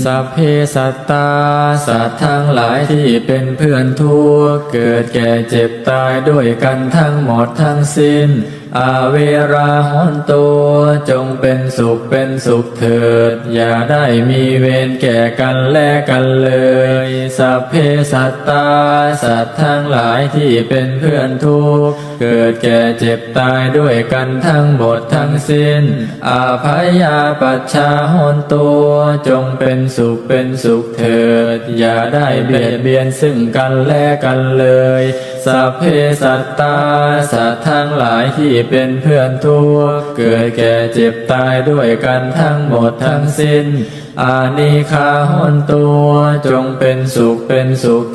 สัพเพสัตตาสัตว์ทั้งหลายที่เป็นเพื่อนทุกข์เกิดแก่เจ็บตายด้วยกันทั้งหมดทั้งสิ้นอาเวราหนตุจงเป็นสุขเถิดอย่าได้มีเวรแก่กันและกันเลยสัพเพสัตตาสัตว์ทั้งหลายที่เป็นเพื่อนทุกข์เกิดแก่เจ็บตายด้วยกันทั้งหมดทั้งสิ้นอาภัยาปัชชาหนตุจงเป็นสุขเถิดอย่าได้เบียดเบียนซึ่งกันและกันเลยสัพเพสัตตาสัตว์ทั้งหลายที่เป็นเพื่อนทุกข์เกิดแก่เจ็บตายด้วยกันทั้งหมดทั้งสิ้นอานิฆาหนตุจงเป็นสุข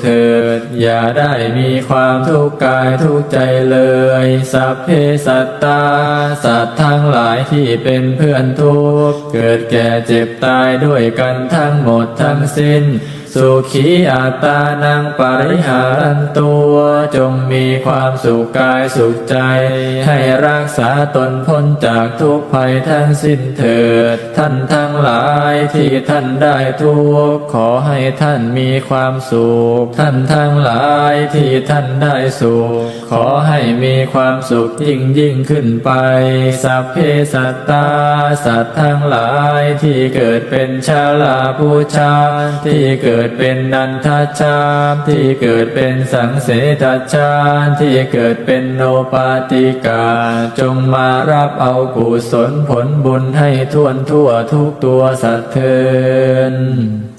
เถิดอย่าได้มีความทุกข์กายทุกข์ใจเลยสัพเพสัตตาสัตว์ทั้งหลายที่เป็นเพื่อนทุกข์เกิดแก่เจ็บตายด้วยกันทั้งหมดทั้งสิ้นสุขีอัตตานังปริหารันตัวจงมีความสุขกายสุขใจให้รักษาตนพ้นจากทุกภัยทั้งสิ้นเถิดท่านทั้งหลายที่ท่านได้ทุกข์ขอให้ท่านมีความสุขท่านทั้งหลายที่ท่านได้สุขขอให้มีความสุขยิ่งขึ้นไปสัพเพสัตตาสัตว์ทั้งหลายที่เกิดเป็นชาลาภูชาที่เกิดเป็นนันทชาติที่เกิดเป็นสังเสทชาติที่เกิดเป็นโนปาติกาจงมารับเอากุศลผลบุญให้ทั่วทุกตัวสัตว์เถิด